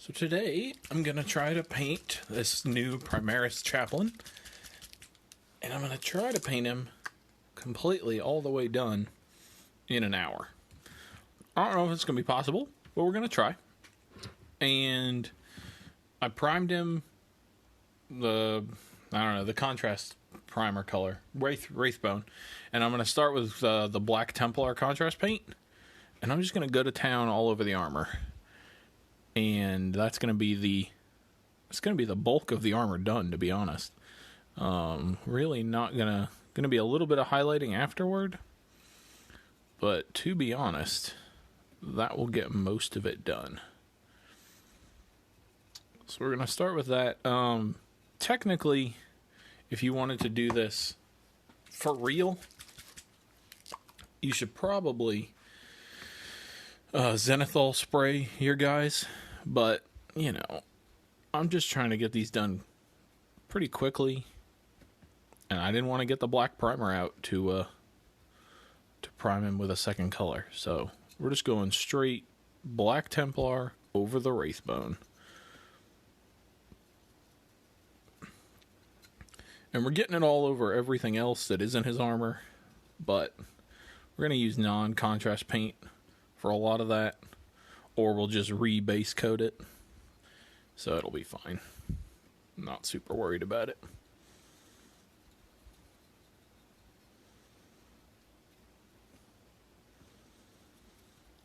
So today, I'm going to try to paint this new Primaris Chaplain. And I'm going to try to paint him completely all the way done in an hour. I don't know if it's going to be possible, but we're going to try. And I primed him the contrast primer color, Wraithbone. And I'm going to start with the black Templar contrast paint. And I'm just going to go to town all over the armor. And that's going to be the bulk of the armor done, to be honest. Really not gonna be a little bit of highlighting afterward, but to be honest, that will get most of it done. So we're gonna start with that. Technically, if you wanted to do this for real, you should probably zenithal spray your guys, but you know, I'm just trying to get these done pretty quickly. And I didn't want to get the black primer out to prime him with a second color. So we're just going straight black Templar over the Wraithbone. And we're getting it all over everything else that isn't his armor. But we're going to use non-contrast paint for a lot of that. Or we'll just re-base coat it. So it'll be fine. I'm not super worried about it.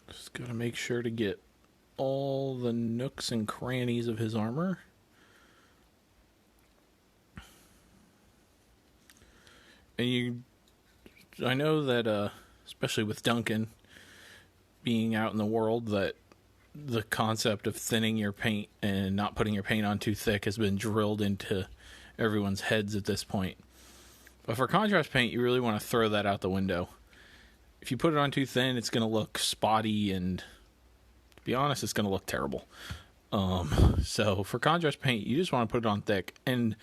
Just gotta make sure to get all the nooks and crannies of his armor. And I know that, especially with Duncan being out in the world, that the concept of thinning your paint and not putting your paint on too thick has been drilled into everyone's heads at this point. But for contrast paint, you really want to throw that out the window. If you put it on too thin, it's going to look spotty, and to be honest, it's going to look terrible. So for contrast paint, you just want to put it on thick. And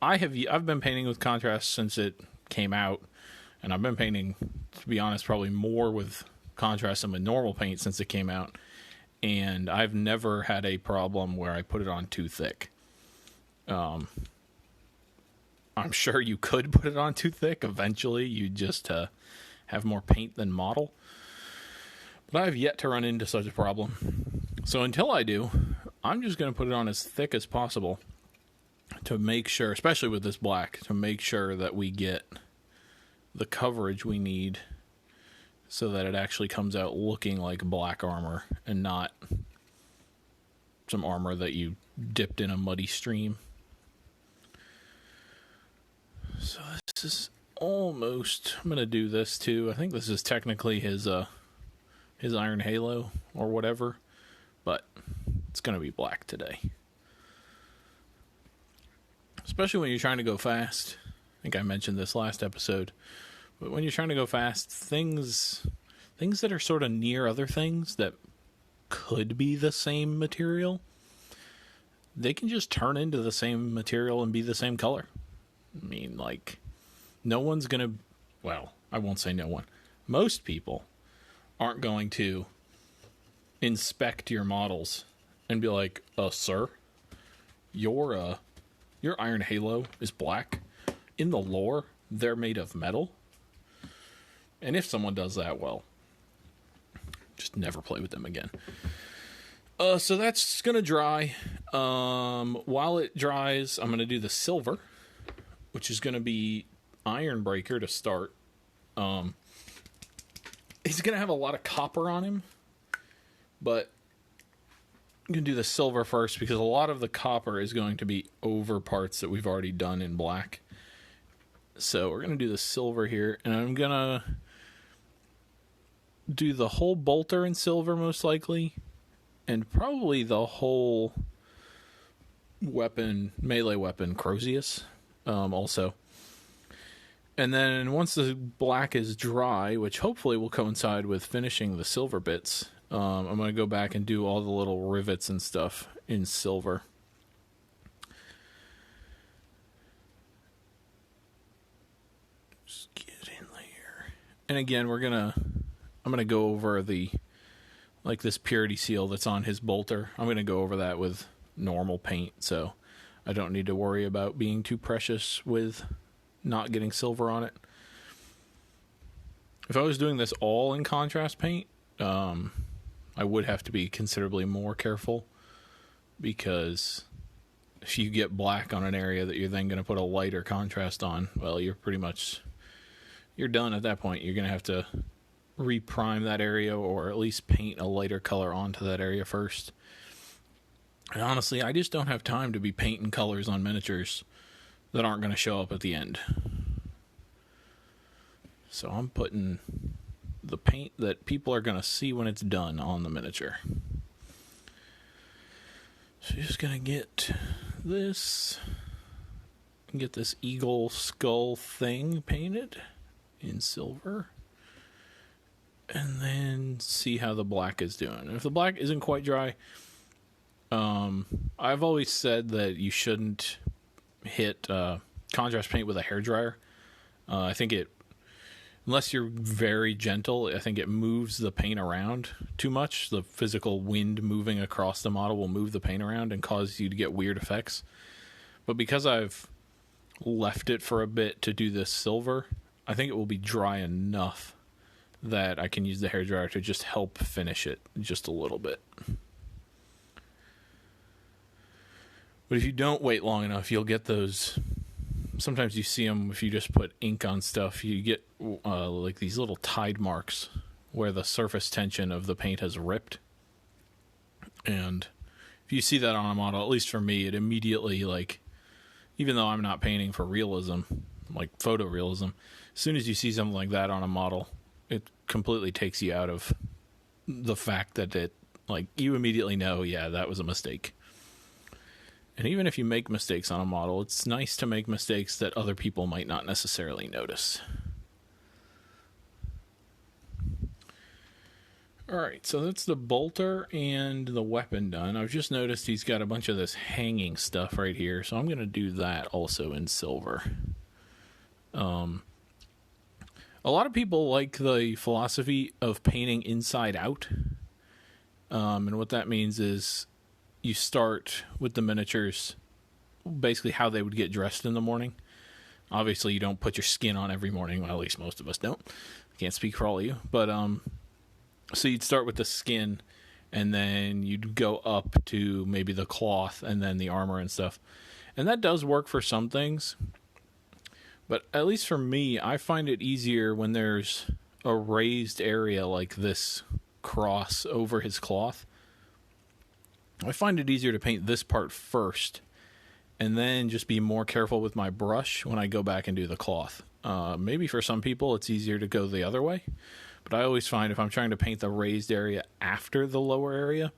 I've been painting with contrast since it came out, and I've been painting, to be honest, probably more with contrast than with normal paint since it came out. And I've never had a problem where I put it on too thick. I'm sure you could put it on too thick eventually. You just have more paint than model. But I've yet to run into such a problem. So until I do, I'm just going to put it on as thick as possible to make sure, especially with this black, to make sure that we get the coverage we need so that it actually comes out looking like black armor and not some armor that you dipped in a muddy stream. So this is almost, I'm going to do this too. I think this is technically his Iron Halo or whatever, but it's going to be black today. Especially when you're trying to go fast. I think I mentioned this last episode, but when you're trying to go fast, things that are sort of near other things that could be the same material, they can just turn into the same material and be the same color. I mean, like, no one's going to, well, I won't say no one. Most people aren't going to inspect your models and be like, sir, your Iron Halo is black. In the lore, they're made of metal. And if someone does that, well, just never play with them again. So that's going to dry. While it dries, I'm going to do the silver, which is going to be Ironbreaker to start. He's going to have a lot of copper on him, but I'm going to do the silver first because a lot of the copper is going to be over parts that we've already done in black. So we're going to do the silver here, and I'm going to do the whole bolter in silver most likely, and probably the whole weapon, melee weapon, Crozius, also. And then once the black is dry, which hopefully will coincide with finishing the silver bits, I'm going to go back and do all the little rivets and stuff in silver. Just get in there. And again, I'm going to go over the like this purity seal that's on his bolter. I'm going to go over that with normal paint, so I don't need to worry about being too precious with not getting silver on it. If I was doing this all in contrast paint, I would have to be considerably more careful, because if you get black on an area that you're then going to put a lighter contrast on, well, you're done at that point. You're going to have to reprime that area, or at least paint a lighter color onto that area first. And honestly, I just don't have time to be painting colors on miniatures that aren't going to show up at the end. So I'm putting the paint that people are going to see when it's done on the miniature. So you're just going to get this eagle skull thing painted in silver, and then see how the black is doing. And if the black isn't quite dry, I've always said that you shouldn't hit contrast paint with a hairdryer. I think unless you're very gentle, I think it moves the paint around too much. The physical wind moving across the model will move the paint around and cause you to get weird effects. But because I've left it for a bit to do this silver, I think it will be dry enough that I can use the hairdryer to just help finish it just a little bit. But if you don't wait long enough, you'll get those. Sometimes you see them if you just put ink on stuff. You get like these little tide marks where the surface tension of the paint has ripped. And if you see that on a model, at least for me, it immediately, like, even though I'm not painting for realism, like photorealism, as soon as you see something like that on a model, it completely takes you out of the fact that you immediately know, yeah, that was a mistake. And even if you make mistakes on a model, it's nice to make mistakes that other people might not necessarily notice. Alright, so that's the bolter and the weapon done. I've just noticed he's got a bunch of this hanging stuff right here, so I'm going to do that also in silver. A lot of people like the philosophy of painting inside out. And what that means is you start with the miniatures, basically how they would get dressed in the morning. Obviously, you don't put your skin on every morning. Well, at least most of us don't. I can't speak for all of you. But, so you'd start with the skin, and then you'd go up to maybe the cloth, and then the armor and stuff. And that does work for some things. But at least for me, I find it easier when there's a raised area like this cross over his cloth. I find it easier to paint this part first, and then just be more careful with my brush when I go back and do the cloth. Maybe for some people it's easier to go the other way, but I always find if I'm trying to paint the raised area after the lower area,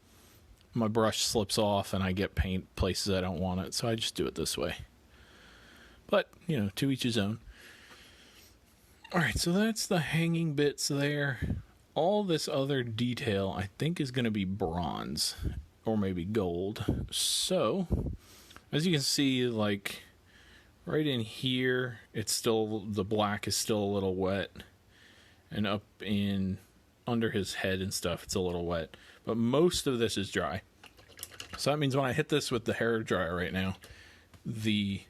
my brush slips off and I get paint places I don't want it, so I just do it this way. But, to each his own. Alright, so that's the hanging bits there. All this other detail I think is going to be bronze, or maybe gold. So, as you can see, like, right in here, the black is still a little wet. And up under his head and stuff, it's a little wet. But most of this is dry. So that means when I hit this with the hairdryer right now, the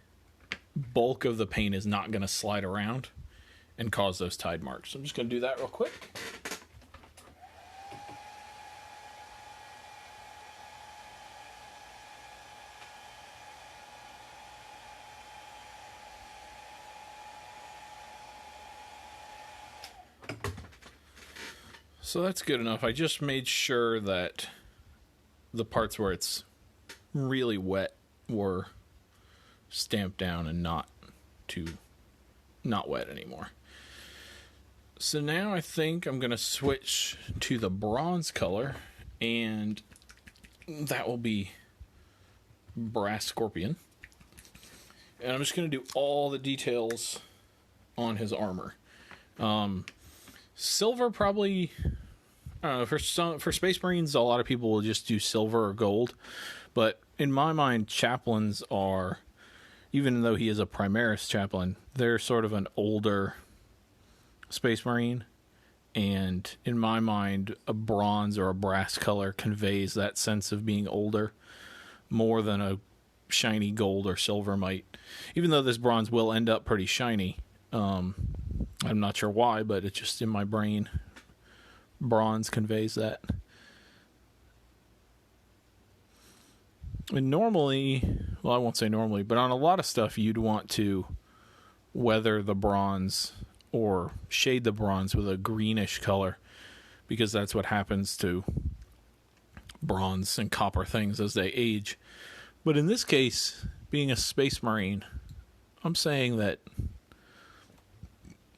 bulk of the paint is not going to slide around and cause those tide marks. So I'm just going to do that real quick. So that's good enough. I just made sure that the parts where it's really wet were stamped down and not wet anymore. So now I think I'm going to switch to the bronze color, and that will be Brass Scorpion. And I'm just going to do all the details on his armor. Silver probably, I don't know, for Space Marines, a lot of people will just do silver or gold. But in my mind, chaplains are, even though he is a Primaris Chaplain, they're sort of an older Space Marine. And in my mind, a bronze or a brass color conveys that sense of being older more than a shiny gold or silver might. Even though this bronze will end up pretty shiny. I'm not sure why, but it's just in my brain. Bronze conveys that. And normally, well, I won't say normally, but on a lot of stuff, you'd want to weather the bronze or shade the bronze with a greenish color, because that's what happens to bronze and copper things as they age. But in this case, being a space marine, I'm saying that,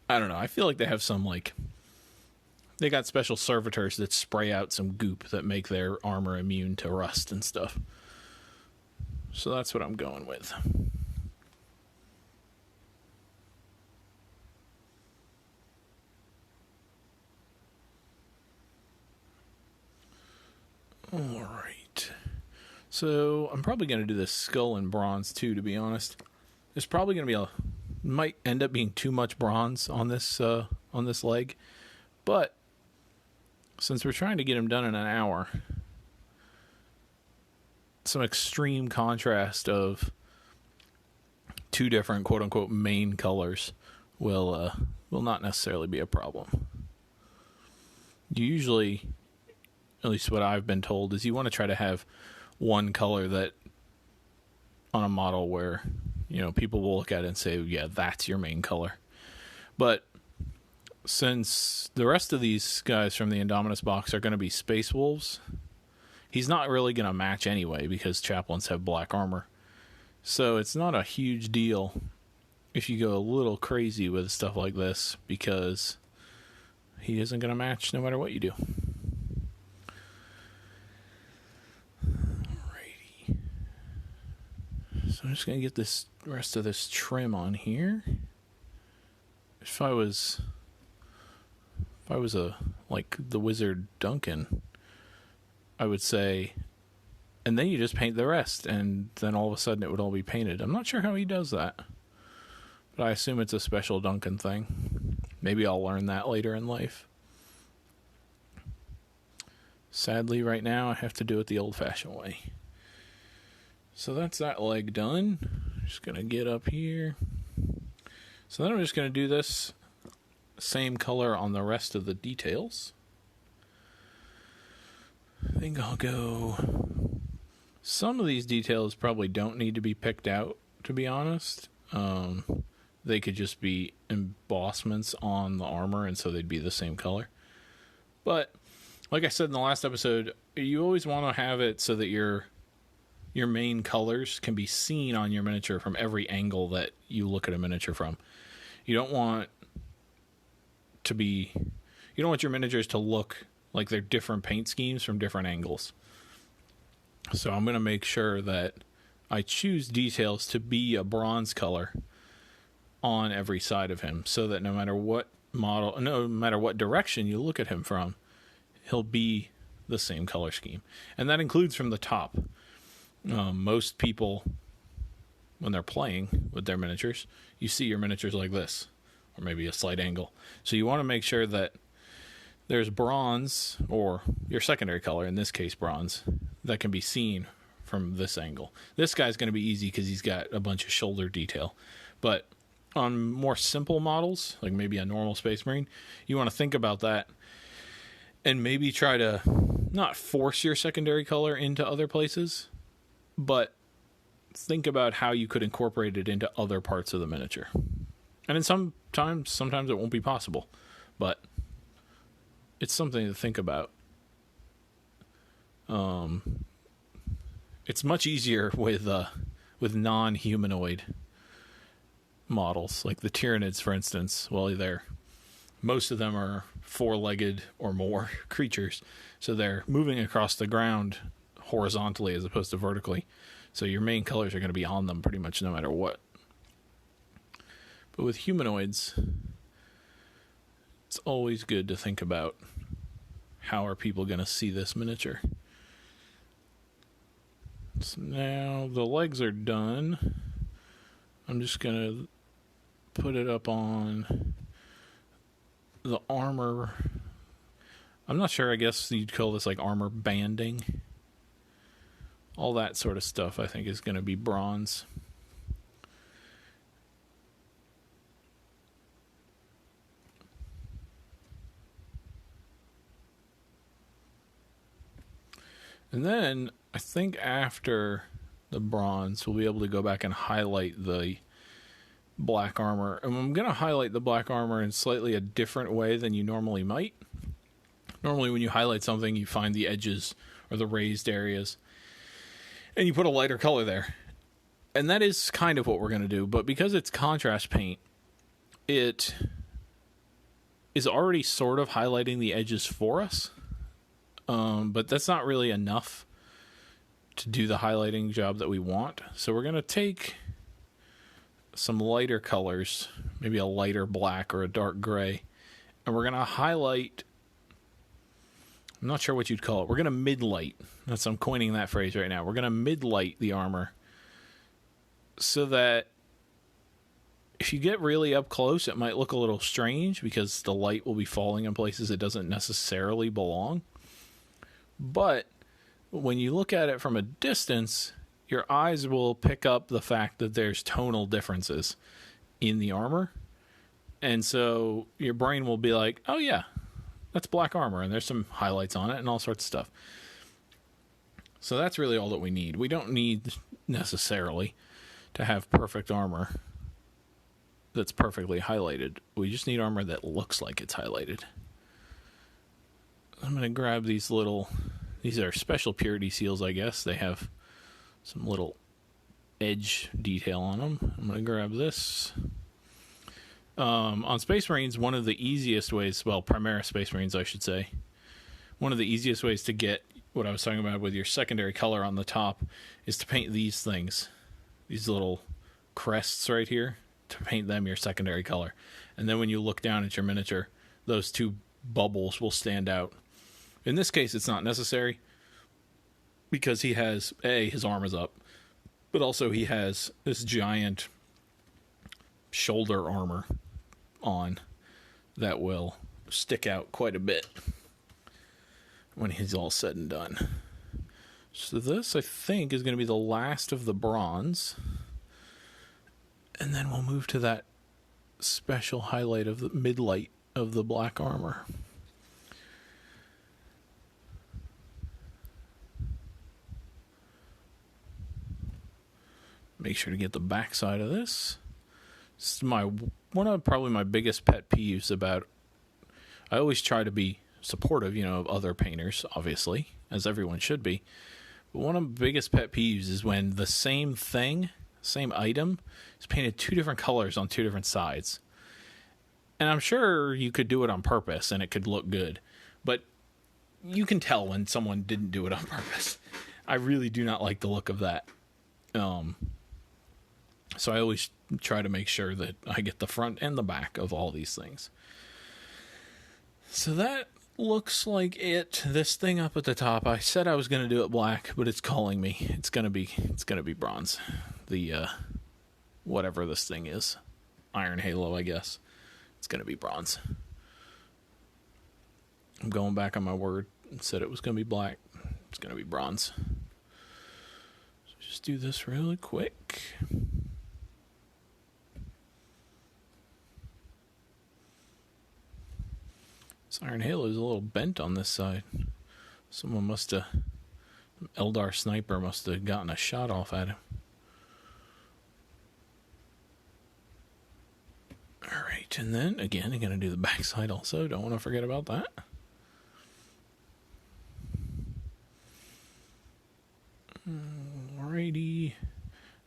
I don't know, I feel like they have some, like, they got special servitors that spray out some goop that make their armor immune to rust and stuff. So that's what I'm going with. Alright. So I'm probably going to do this skull in bronze too, to be honest. There's probably going to be might end up being too much bronze on this leg. But since we're trying to get him done in an hour, some extreme contrast of two different quote-unquote main colors will not necessarily be a problem. Usually, at least what I've been told, is you want to try to have one color that on a model where, you know, people will look at it and say, yeah, that's your main color. But since the rest of these guys from the Indomitus box are going to be Space Wolves, he's not really going to match anyway because chaplains have black armor. So it's not a huge deal if you go a little crazy with stuff like this, because he isn't going to match no matter what you do. Alrighty. So I'm just going to get this rest of this trim on here. If I was like the wizard Duncan, I would say, and then you just paint the rest, and then all of a sudden it would all be painted. I'm not sure how he does that, but I assume it's a special Duncan thing. Maybe I'll learn that later in life. Sadly, right now, I have to do it the old-fashioned way. So that's that leg done. Just going to get up here. So then I'm just going to do this same color on the rest of the details. I think I'll go... Some of these details probably don't need to be picked out, to be honest. They could just be embossments on the armor, and so they'd be the same color. But, like I said in the last episode, you always want to have it so that your main colors can be seen on your miniature from every angle that you look at a miniature from. You don't want your miniatures to look like they're different paint schemes from different angles. So I'm going to make sure that I choose details to be a bronze color on every side of him, so that no matter what direction you look at him from, he'll be the same color scheme. And that includes from the top. Most people, when they're playing with their miniatures, you see your miniatures like this, or maybe a slight angle. So you want to make sure that there's bronze, or your secondary color, in this case bronze, that can be seen from this angle. This guy's going to be easy because he's got a bunch of shoulder detail. But on more simple models, like maybe a normal Space Marine, you want to think about that and maybe try to not force your secondary color into other places, but think about how you could incorporate it into other parts of the miniature. And in sometimes it won't be possible, but it's something to think about. It's much easier with non-humanoid models, like the Tyranids, for instance. Well, most of them are four-legged or more creatures, so they're moving across the ground horizontally as opposed to vertically. So your main colors are going to be on them pretty much no matter what. But with humanoids, it's always good to think about how are people going to see this miniature. So now the legs are done. I'm just going to put it up on the armor I'm not sure. I guess you'd call this like armor banding. All that sort of stuff, I think, is going to be bronze. And then I think after the bronze, we'll be able to go back and highlight the black armor. And I'm going to highlight the black armor in slightly a different way than you normally might. Normally when you highlight something, you find the edges or the raised areas, and you put a lighter color there. And that is kind of what we're going to do. But because it's contrast paint, it is already sort of highlighting the edges for us. But that's not really enough to do the highlighting job that we want. So we're going to take some lighter colors, maybe a lighter black or a dark gray, and we're going to highlight, I'm not sure what you'd call it. We're going to mid-light. I'm coining that phrase right now. We're going to mid-light the armor so that if you get really up close, it might look a little strange because the light will be falling in places it doesn't necessarily belong. But when you look at it from a distance, your eyes will pick up the fact that there's tonal differences in the armor. And so your brain will be like, oh yeah, that's black armor, and there's some highlights on it and all sorts of stuff. So that's really all that we need. We don't need necessarily to have perfect armor that's perfectly highlighted. We just need armor that looks like it's highlighted. I'm going to grab these are special purity seals, I guess. They have some little edge detail on them. I'm going to grab this. On Space Marines, one of the easiest ways, well, Primaris Space Marines, I should say, one of the easiest ways to get what I was talking about with your secondary color on the top is to paint these things, these little crests right here, to paint them your secondary color. And then when you look down at your miniature, those two bubbles will stand out. In this case, it's not necessary because he has, his arm is up, but also he has this giant shoulder armor on that will stick out quite a bit when he's all said and done. So this, I think, is going to be the last of the bronze. And then we'll move to that special highlight of the mid-light of the black armor. Make sure to get the back side of this. This is one of probably my biggest pet peeves about. I always try to be supportive, of other painters, obviously, as everyone should be. But one of the biggest pet peeves is when the same thing, same item, is painted two different colors on two different sides. And I'm sure you could do it on purpose and it could look good, but you can tell when someone didn't do it on purpose. I really do not like the look of that. So I always try to make sure that I get the front and the back of all these things. So that looks like it. This thing up at the top, I said I was going to do it black, but it's calling me. It's going to be bronze. The whatever this thing is, Iron Halo, I guess. It's going to be bronze. I'm going back on my word. It said it was going to be black. It's going to be bronze. So just do this really quick. This Iron Halo is a little bent on this side. Someone Eldar sniper must have gotten a shot off at him. Alright, and then, again, I'm going to do the back side also. Don't want to forget about that. Alrighty.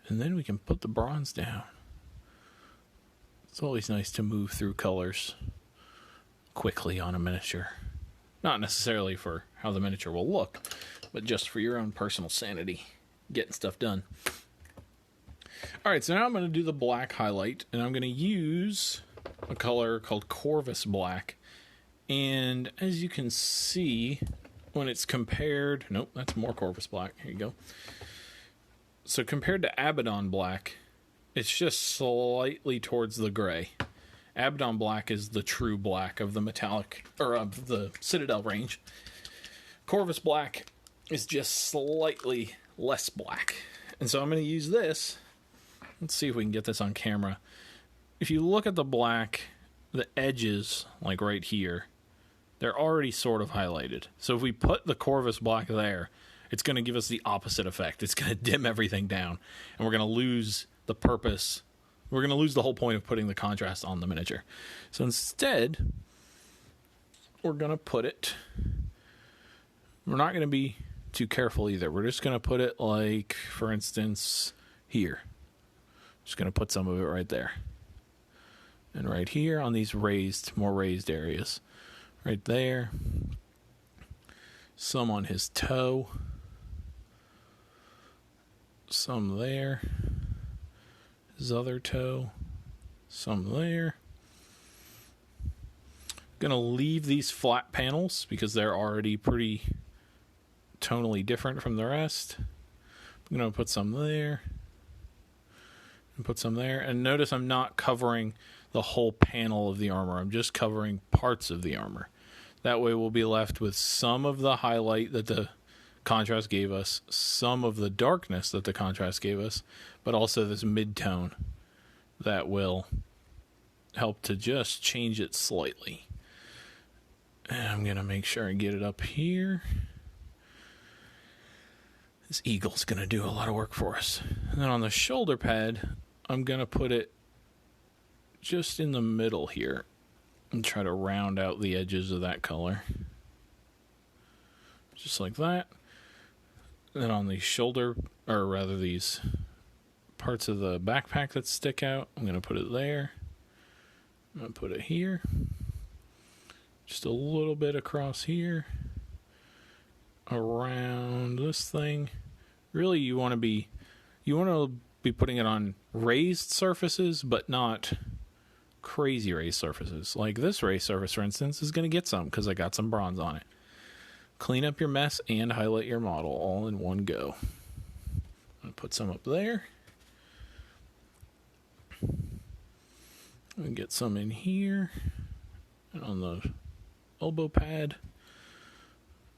And then we can put the bronze down. It's always nice to move through colors quickly on a miniature. Not necessarily for how the miniature will look, but just for your own personal sanity, getting stuff done. Alright, so now I'm going to do the black highlight, and I'm going to use a color called Corvus Black. And as you can see, when it's compared... Nope, that's more Corvus Black. Here you go. So compared to Abaddon Black, it's just slightly towards the gray. Abaddon Black is the true black of the metallic, or of the Citadel range. Corvus Black is just slightly less black. And so I'm going to use this. Let's see if we can get this on camera. If you look at the black, the edges, like right here, they're already sort of highlighted. So if we put the Corvus Black there, it's going to give us the opposite effect. It's going to dim everything down, and we're going to lose the purpose. We're going to lose the whole point of putting the contrast on the miniature. So instead, we're going to put it... We're not going to be too careful either. We're just going to put it like, for instance, here. Just going to put some of it right there. And right here on these more raised areas. Right there. Some on his toe. Some there. His other toe. Some there. Going to leave these flat panels because they're already pretty tonally different from the rest. I'm going to put some there. And put some there. And notice I'm not covering the whole panel of the armor. I'm just covering parts of the armor. That way we'll be left with some of the highlight that the contrast gave us, some of the darkness that the contrast gave us, but also this mid-tone that will help to just change it slightly. And I'm going to make sure I get it up here. This eagle's going to do a lot of work for us. And then on the shoulder pad, I'm going to put it just in the middle here and try to round out the edges of that color. Just like that. Then on the shoulder, or rather these parts of the backpack that stick out, I'm going to put it there. I'm going to put it here. Just a little bit across here. Around this thing. Really, you want to be putting it on raised surfaces, but not crazy raised surfaces. Like this raised surface, for instance, is going to get some because I got some bronze on it. Clean up your mess and highlight your model all in one go. I'm going to put some up there. And get some in here. And on the elbow pad.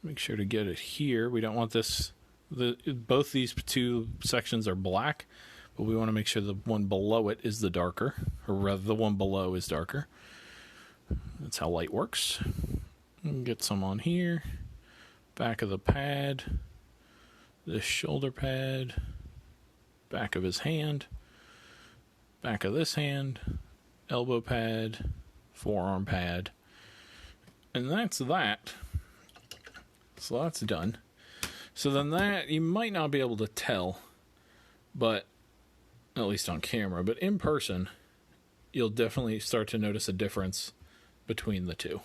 Make sure to get it here. We don't want this... both these two sections are black, but we want to make sure the one below it is the darker, or rather the one below is darker. That's how light works. Get some on here. Back of the pad. This shoulder pad. Back of his hand. Back of this hand. Elbow pad. Forearm pad. And that's that. So that's done. So then that, you might not be able to tell, but, at least on camera, but in person, you'll definitely start to notice a difference between the two.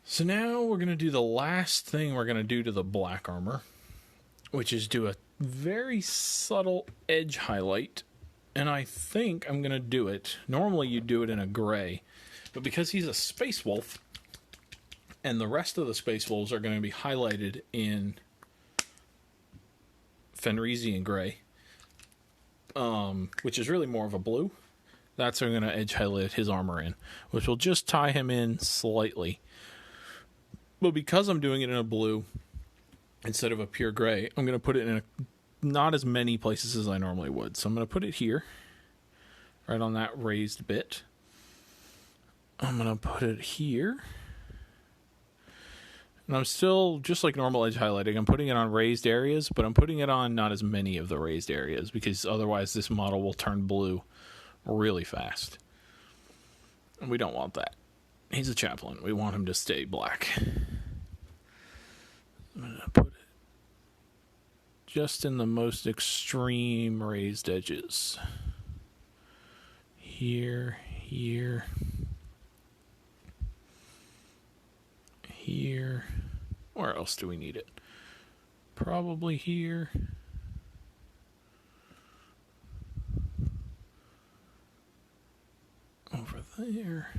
So now we're going to do the last thing we're going to do to the black armor, which is do a very subtle edge highlight, and I think I'm going to do it. Normally you do it in a gray, but because he's a space wolf, and the rest of the space wolves are going to be highlighted in Fenrisian gray, which is really more of a blue. That's what I'm going to edge highlight his armor in, which will just tie him in slightly. But because I'm doing it in a blue instead of a pure gray, I'm going to put it in not as many places as I normally would. So I'm going to put it here, right on that raised bit. I'm going to put it here. And I'm still, just like normal edge highlighting, I'm putting it on raised areas, but I'm putting it on not as many of the raised areas, because otherwise this model will turn blue really fast. And we don't want that. He's a chaplain. We want him to stay black. I'm going to put it just in the most extreme raised edges. Here, here. Here. Where else do we need it? Probably here. Over there.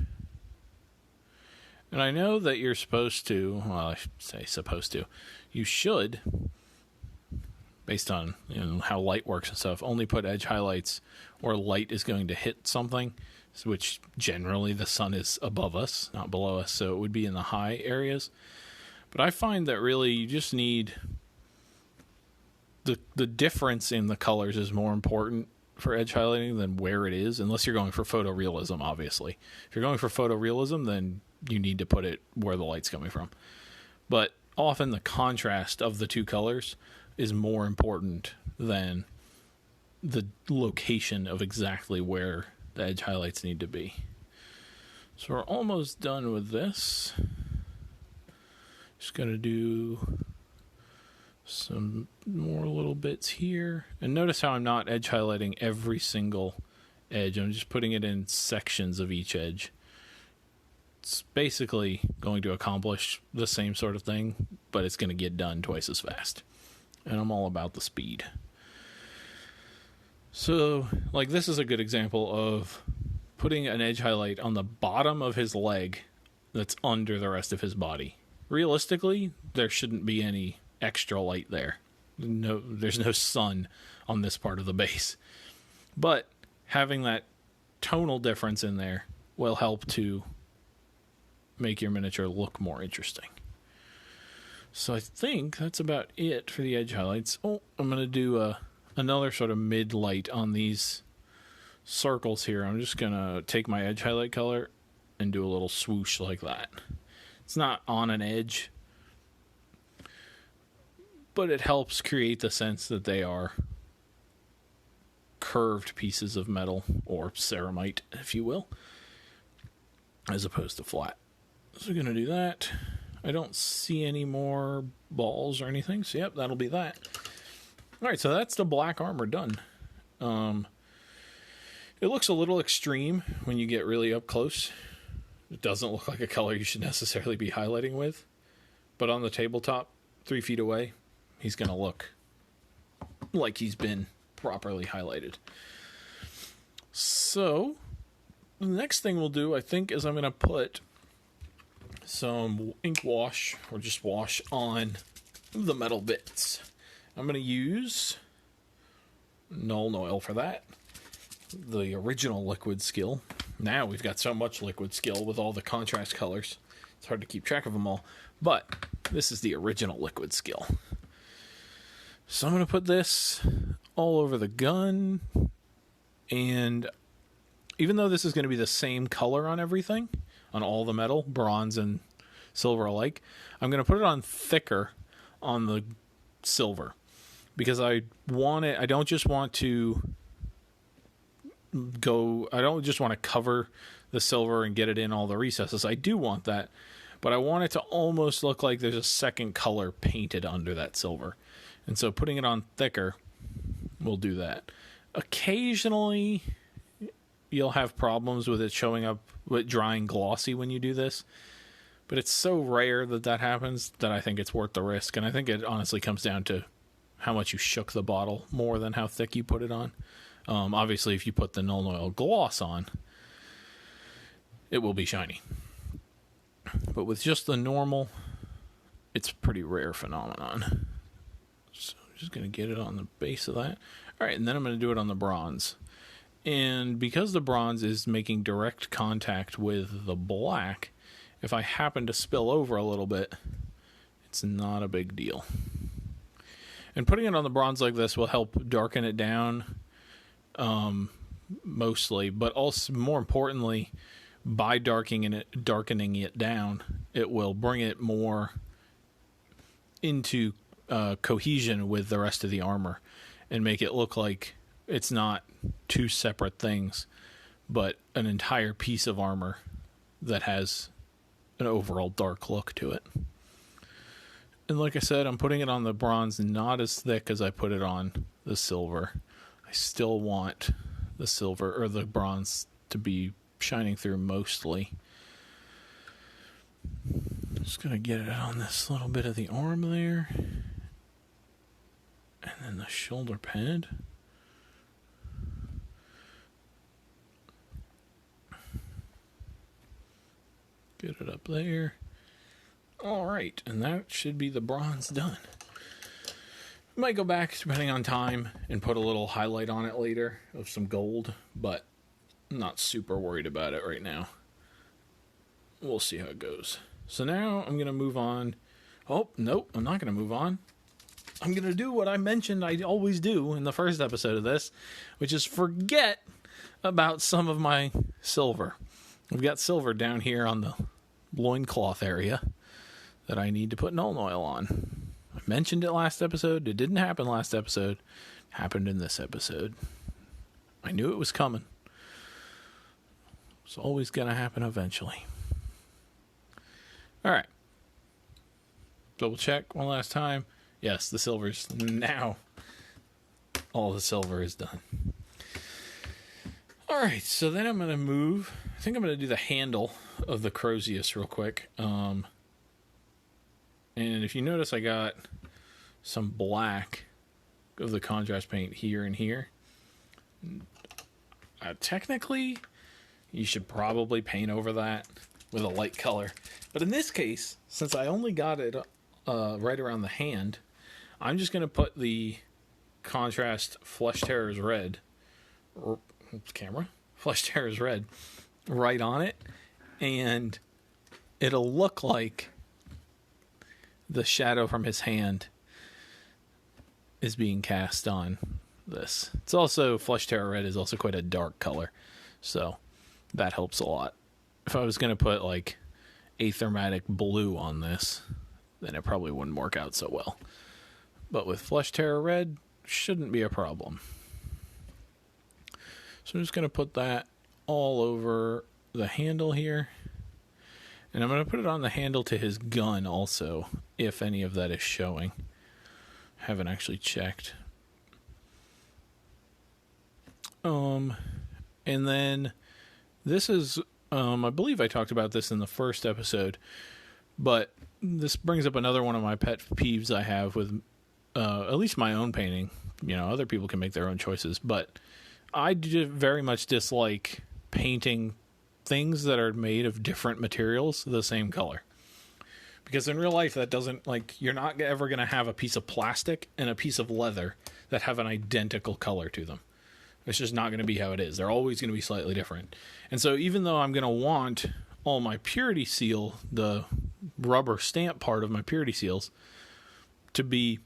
And I know that you're supposed to, well, I say supposed to. You should based on how light works and stuff. Only put edge highlights where light is going to hit something, which generally the sun is above us, not below us, so it would be in the high areas. But I find that really you just need the difference in the colors is more important for edge highlighting than where it is, unless you're going for photorealism, obviously. If you're going for photorealism, then you need to put it where the light's coming from. But often the contrast of the two colors is more important than the location of exactly where the edge highlights need to be. So we're almost done with this. Just going to do some more little bits here. And notice how I'm not edge highlighting every single edge. I'm just putting it in sections of each edge. It's basically going to accomplish the same sort of thing, but it's going to get done twice as fast. And I'm all about the speed. So, like, this is a good example of putting an edge highlight on the bottom of his leg that's under the rest of his body. Realistically, there shouldn't be any extra light there. There's no sun on this part of the base. But having that tonal difference in there will help to make your miniature look more interesting. So I think that's about it for the edge highlights. Oh, I'm going to do another sort of mid-light on these circles here. I'm just going to take my edge highlight color and do a little swoosh like that. It's not on an edge, but it helps create the sense that they are curved pieces of metal, or ceramite, if you will, as opposed to flat. So we're going to do that. I don't see any more balls or anything, so yep, that'll be that. Alright, so that's the black armor done. It looks a little extreme when you get really up close. It doesn't look like a color you should necessarily be highlighting with. But on the tabletop, 3 feet away, he's going to look like he's been properly highlighted. So, the next thing we'll do, I think, is I'm going to put some ink wash, or just wash, on the metal bits. I'm going to use Null Oil for that. The original liquid skill. Now we've got so much liquid skill with all the contrast colors. It's hard to keep track of them all. But this is the original liquid skill. So I'm going to put this all over the gun. And even though this is going to be the same color on everything, on all the metal, bronze and silver alike, I'm going to put it on thicker on the silver. Because I don't just want to cover the silver and get it in all the recesses. I do want that, but I want it to almost look like there's a second color painted under that silver. And so putting it on thicker will do that. Occasionally, you'll have problems with it showing up with drying glossy when you do this, but it's so rare that happens that I think it's worth the risk. And I think it honestly comes down to how much you shook the bottle more than how thick you put it on. Obviously, if you put the Null Oil gloss on, it will be shiny. But with just the normal, it's a pretty rare phenomenon. So I'm just going to get it on the base of that. All right, and then I'm going to do it on the bronze. And because the bronze is making direct contact with the black, if I happen to spill over a little bit, it's not a big deal. And putting it on the bronze like this will help darken it down, mostly, but also more importantly, by darkening it down, it will bring it more into cohesion with the rest of the armor and make it look like it's not two separate things, but an entire piece of armor that has an overall dark look to it. And like I said, I'm putting it on the bronze not as thick as I put it on the silver. I still want the silver or the bronze to be shining through mostly. Just going to get it on this little bit of the arm there. And then the shoulder pad. Get it up there. All right, and that should be the bronze done. Might go back, depending on time, and put a little highlight on it later of some gold, but I'm not super worried about it right now. We'll see how it goes. So now I'm going to move on. Oh, nope, I'm not going to move on. I'm going to do what I mentioned I always do in the first episode of this, which is forget about some of my silver. We've got silver down here on the loincloth area that I need to put Nuln Oil on. I mentioned it last episode. It didn't happen last episode. It happened in this episode. I knew it was coming. It's always going to happen eventually. All right. Double check one last time. Yes, the silver's now. All the silver is done. All right, so then I'm going to move. I think I'm going to do the handle of the Crozius real quick. And if you notice, I got some black of the contrast paint here and here. Technically, you should probably paint over that with a light color. But in this case, since I only got it right around the hand, I'm just going to put the contrast Flesh Terrors Red, Flesh Terrors Red, right on it, and it'll look like the shadow from his hand is being cast on this. It's also, Flesh Terror Red is also quite a dark color, so that helps a lot. If I was going to put like Aethermatic Blue on this, then it probably wouldn't work out so well. But with Flesh Terror Red, shouldn't be a problem. So I'm just going to put that all over the handle here. And I'm going to put it on the handle to his gun also, if any of that is showing. Haven't actually checked. And then this is, I believe I talked about this in the first episode, but this brings up another one of my pet peeves I have with at least my own painting. You know, other people can make their own choices, but I very much dislike painting things that are made of different materials the same color. Because in real life, that doesn't, like, you're not ever going to have a piece of plastic and a piece of leather that have an identical color to them. It's just not going to be how it is. They're always going to be slightly different. And so even though I'm going to want all my purity seal, the rubber stamp part of my purity seals, to be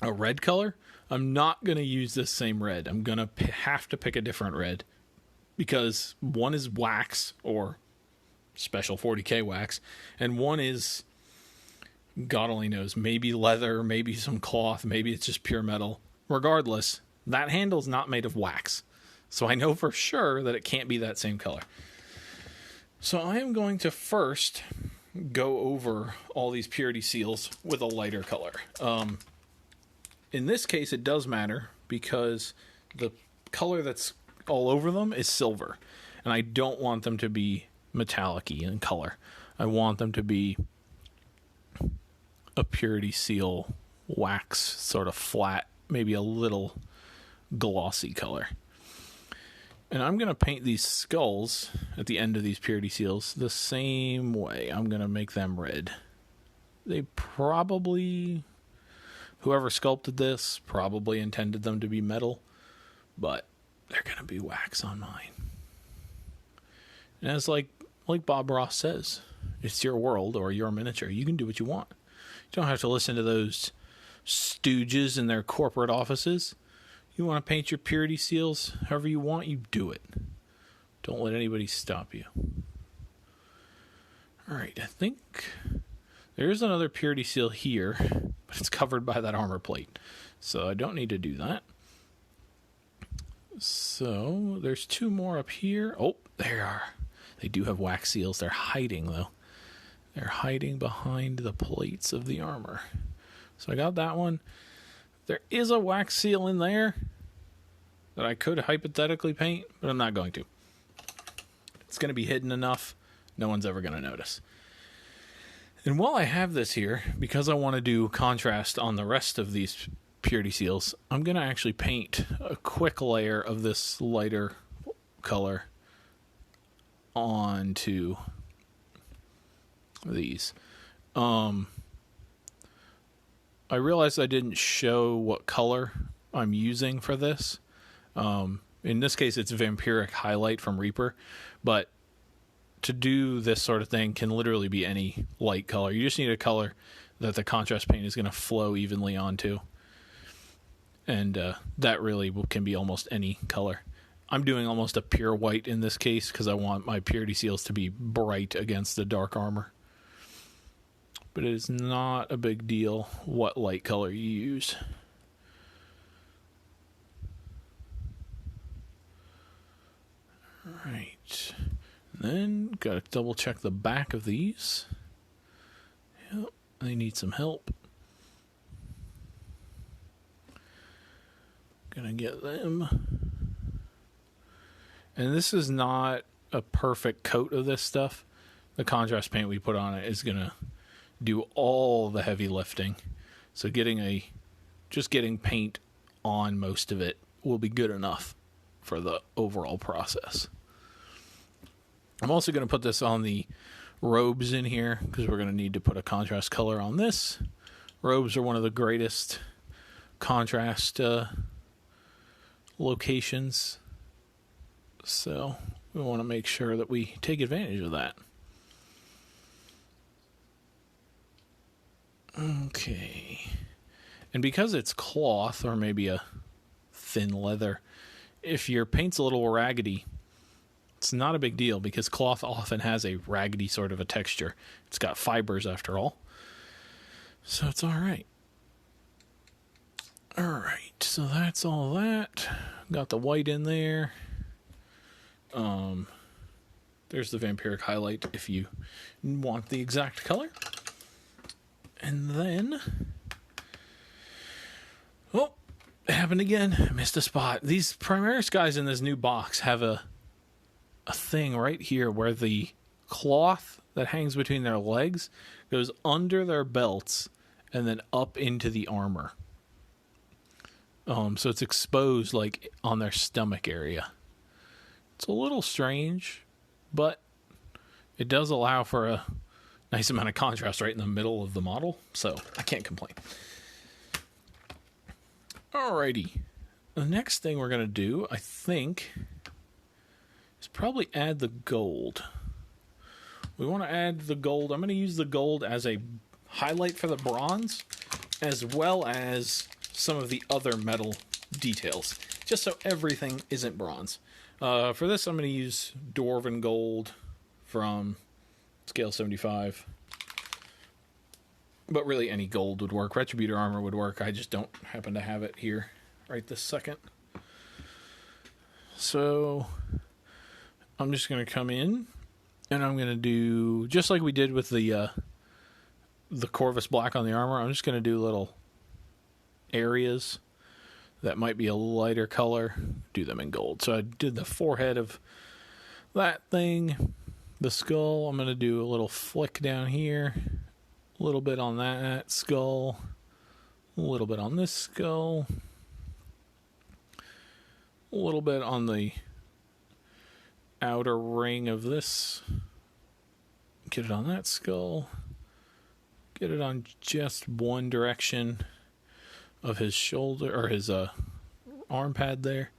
a red color, I'm not going to use this same red. I'm going to have to pick a different red, because one is wax or special 40K wax, and one is, God only knows, maybe leather, maybe some cloth, maybe it's just pure metal. Regardless, that handle's not made of wax, so I know for sure that it can't be that same color. So I am going to first go over all these purity seals with a lighter color. In this case, it does matter because the color that's all over them is silver, and I don't want them to be metallic-y in color. I want them to be a purity seal wax, sort of flat, maybe a little glossy color. And I'm going to paint these skulls at the end of these purity seals the same way. I'm going to make them red. They probably, whoever sculpted this probably intended them to be metal, but they're going to be wax on mine. And it's like Bob Ross says, it's your world or your miniature. You can do what you want. You don't have to listen to those stooges in their corporate offices. You want to paint your purity seals however you want, you do it. Don't let anybody stop you. All right, I think there is another purity seal here, but it's covered by that armor plate, so I don't need to do that. So there's two more up here. Oh, there are. They do have wax seals. They're hiding, though. They're hiding behind the plates of the armor. So I got that one. There is a wax seal in there that I could hypothetically paint, but I'm not going to. It's going to be hidden enough, no one's ever going to notice. And while I have this here, because I want to do contrast on the rest of these purity seals, I'm going to actually paint a quick layer of this lighter color onto these. I realized I didn't show what color I'm using for this. In this case, it's Vampiric Highlight from Reaper, but to do this sort of thing can literally be any light color. You just need a color that the contrast paint is going to flow evenly onto. And that really can be almost any color. I'm doing almost a pure white in this case because I want my purity seals to be bright against the dark armor. But it is not a big deal what light color you use. Right. Then got to double check the back of these. Yep, they need some help. Gonna get them. And this is not a perfect coat of this stuff. The contrast paint we put on it is gonna do all the heavy lifting. So just getting paint on most of it will be good enough for the overall process. I'm also going to put this on the robes in here because we're going to need to put a contrast color on this. Robes are one of the greatest contrast locations. So we want to make sure that we take advantage of that. Okay. And because it's cloth or maybe a thin leather, if your paint's a little raggedy, it's not a big deal because cloth often has a raggedy sort of a texture. It's got fibers after all. So it's all right. All right. So that's all that. Got the white in there. There's the Vampiric Highlight if you want the exact color. And then... Oh, it happened again. Missed a spot. These Primaris guys in this new box have a thing right here where the cloth that hangs between their legs goes under their belts and then up into the armor. So it's exposed like on their stomach area. It's a little strange, but it does allow for a nice amount of contrast right in the middle of the model, so I can't complain. Alrighty. The next thing we're going to do, I think, is probably add the gold. We want to add the gold. I'm going to use the gold as a highlight for the bronze, as well as some of the other metal details, just so everything isn't bronze. For this, I'm going to use Dwarven Gold from Scale 75. But really, any gold would work. Retributor armor would work. I just don't happen to have it here right this second. So I'm just going to come in, and I'm going to do, just like we did with the Corvus Black on the armor, I'm just going to do little areas that might be a lighter color, do them in gold. So I did the forehead of that thing, the skull. I'm going to do a little flick down here, a little bit on that skull, a little bit on this skull, a little bit on the outer ring of this, get it on that skull, get it on just one direction of his shoulder, or his arm pad there,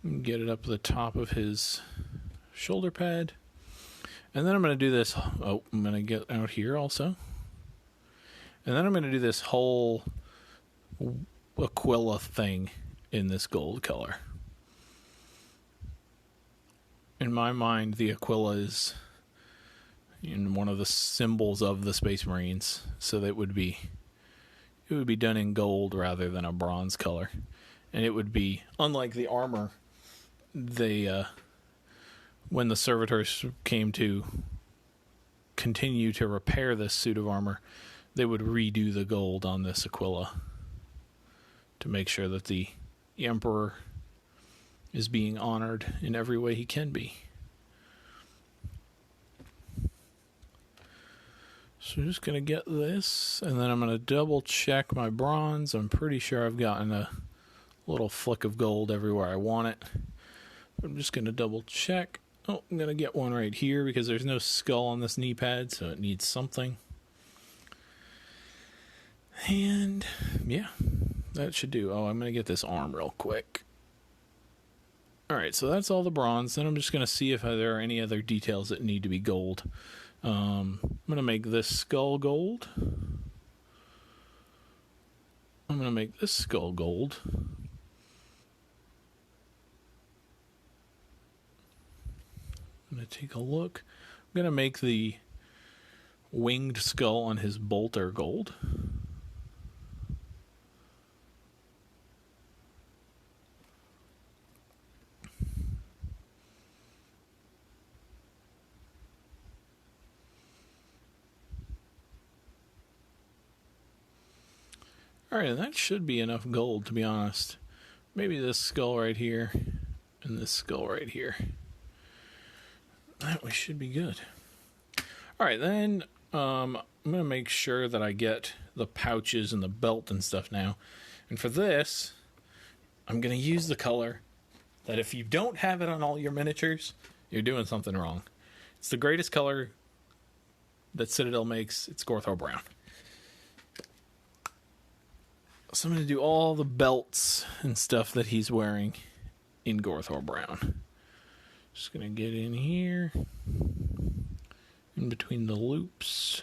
and get it up the top of his shoulder pad. And then I'm going to do this, I'm going to get out here also. And then I'm going to do this whole Aquila thing in this gold color. In my mind, the Aquila is one of the symbols of the Space Marines, so that it would be done in gold rather than a bronze color. And it would be, unlike the armor, they when the servitors came to continue to repair this suit of armor, they would redo the gold on this Aquila to make sure that the Emperor is being honored in every way he can be. So I'm just going to get this, and then I'm going to double check my bronze. I'm pretty sure I've gotten a little flick of gold everywhere I want it. I'm just going to double check. Oh, I'm going to get one right here because there's no skull on this knee pad, so it needs something. And yeah, that should do. Oh, I'm going to get this arm real quick. Alright, so that's all the bronze. Then I'm just going to see if there are any other details that need to be gold. I'm going to make this skull gold. I'm going to make this skull gold. I'm going to take a look. I'm going to make the winged skull on his bolter gold. Alright, and that should be enough gold, to be honest. Maybe this skull right here and this skull right here. That we should be good. Alright, then I'm going to make sure that I get the pouches and the belt and stuff now. And for this, I'm going to use the color that if you don't have it on all your miniatures, you're doing something wrong. It's the greatest color that Citadel makes. It's Gorthor Brown. So I'm going to do all the belts and stuff that he's wearing in Gorthor Brown. Just going to get in here, in between the loops.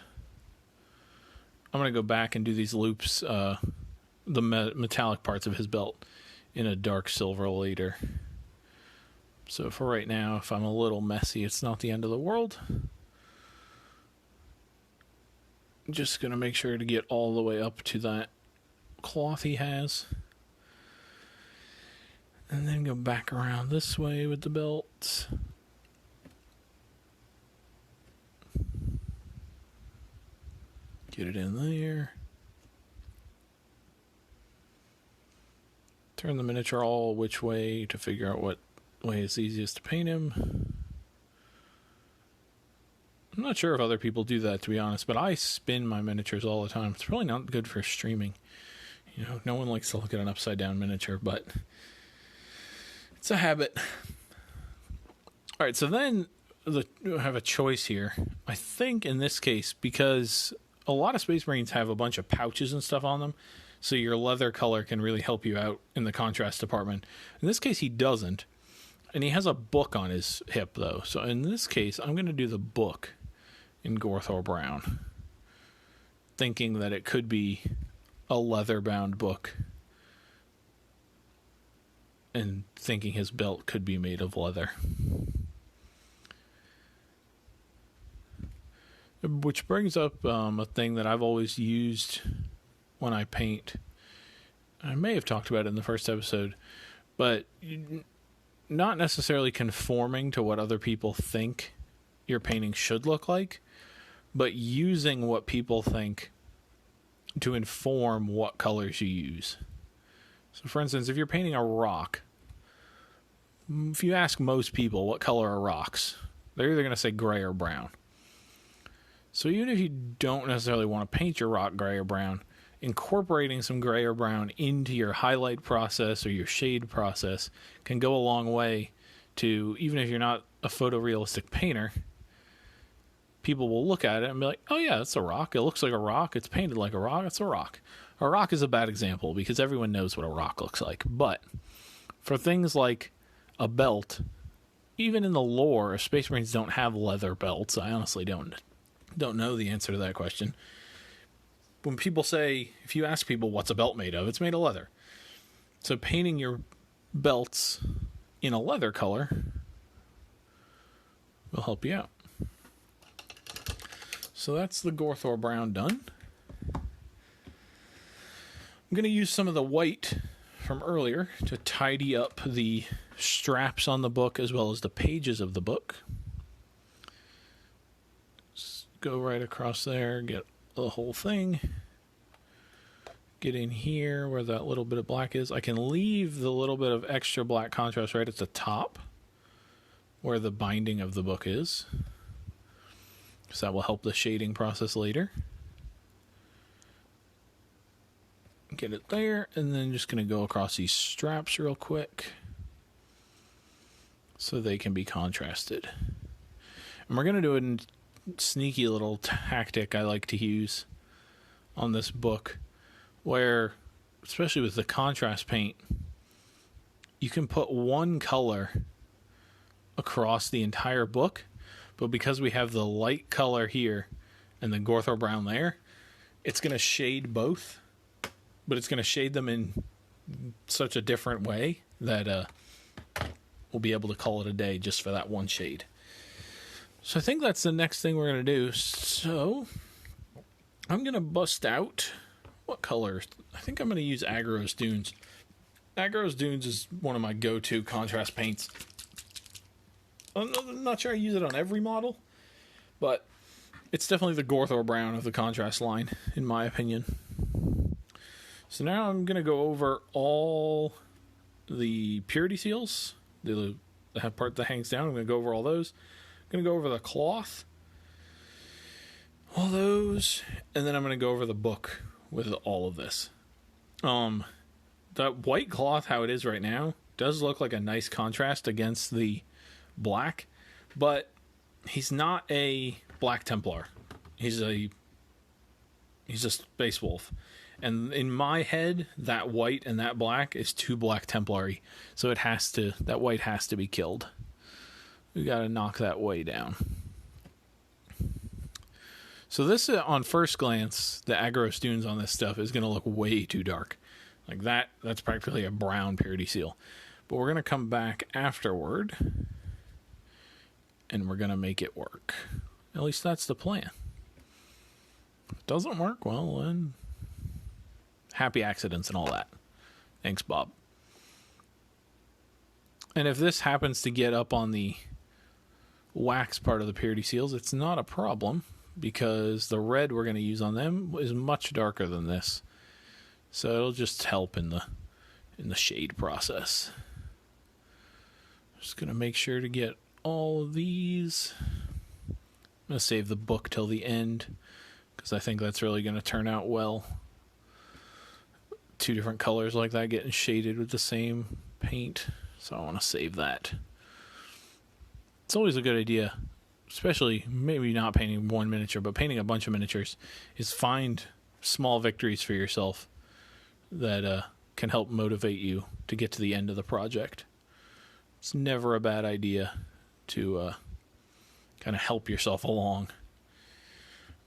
I'm going to go back and do these loops, the metallic parts of his belt, in a dark silver later. So for right now, if I'm a little messy, it's not the end of the world. I'm just going to make sure to get all the way up to that cloth he has, and then go back around this way with the belt. Get it in there. Turn the miniature all which way to figure out what way is easiest to paint him. I'm not sure if other people do that, to be honest, but I spin my miniatures all the time. It's really not good for streaming. You know, no one likes to look at an upside-down miniature, but it's a habit. All right, so then I have a choice here. I think in this case, because a lot of Space Marines have a bunch of pouches and stuff on them, so your leather color can really help you out in the contrast department. In this case, he doesn't, and he has a book on his hip, though. So in this case, I'm going to do the book in Gorthor Brown, thinking that it could be a leather-bound book, and thinking his belt could be made of leather. Which brings up a thing that I've always used when I paint. I may have talked about it in the first episode, but not necessarily conforming to what other people think your painting should look like, but using what people think to inform what colors you use. So for instance, if you're painting a rock, if you ask most people what color are rocks, they're either going to say gray or brown. So even if you don't necessarily want to paint your rock gray or brown, incorporating some gray or brown into your highlight process or your shade process can go a long way to, even if you're not a photorealistic painter, people will look at it and be like, oh yeah, it's a rock. It looks like a rock. It's painted like a rock. It's a rock. A rock is a bad example because everyone knows what a rock looks like. But for things like a belt, even in the lore, Space Marines don't have leather belts. I honestly don't know the answer to that question. When people say, if you ask people what's a belt made of, it's made of leather. So painting your belts in a leather color will help you out. So that's the Gorthor Brown done. I'm going to use some of the white from earlier to tidy up the straps on the book as well as the pages of the book. Just go right across there, get the whole thing. Get in here where that little bit of black is. I can leave the little bit of extra black contrast right at the top where the binding of the book is, because that will help the shading process later. Get it there, and then just going to go across these straps real quick so they can be contrasted. And we're going to do a sneaky little tactic I like to use on this book. where, especially with the contrast paint, you can put one color across the entire book, but because we have the light color here and the Gorthor brown there, it's going to shade both, but it's going to shade them in such a different way that we'll be able to call it a day just for that one shade. So I think that's the next thing we're going to do. So I'm going to bust out, what color? I think I'm going to use Agros Dunes. Agros Dunes is one of my go-to contrast paints. I'm not sure I use it on every model, but it's definitely the Gorthor brown of the contrast line, in my opinion. So now I'm going to go over all the purity seals, the part that hangs down. I'm going to go over all those. I'm going to go over the cloth, all those, and then I'm going to go over the book with all of this. That white cloth, how it is right now, does look like a nice contrast against the black, but he's not a Black Templar. He's a Space Wolf. And in my head, that white and that black is too Black Templar-y. So that white has to be killed. We got to knock that way down. So this, on first glance, the Agros Dunes on this stuff is going to look way too dark. Like that's practically a brown purity seal. But we're going to come back afterward, and we're going to make it work. At least that's the plan. If it doesn't work, well, then happy accidents and all that. Thanks, Bob. And if this happens to get up on the wax part of the purity seals, it's not a problem, because the red we're going to use on them is much darker than this. So it'll just help in the shade process. Just going to make sure to get all of these. I'm going to save the book till the end, because I think that's really going to turn out well. Two different colors like that getting shaded with the same paint. So I want to save that. It's always a good idea, especially maybe not painting one miniature, but painting a bunch of miniatures, is find small victories for yourself that can help motivate you to get to the end of the project. It's never a bad idea to kind of help yourself along.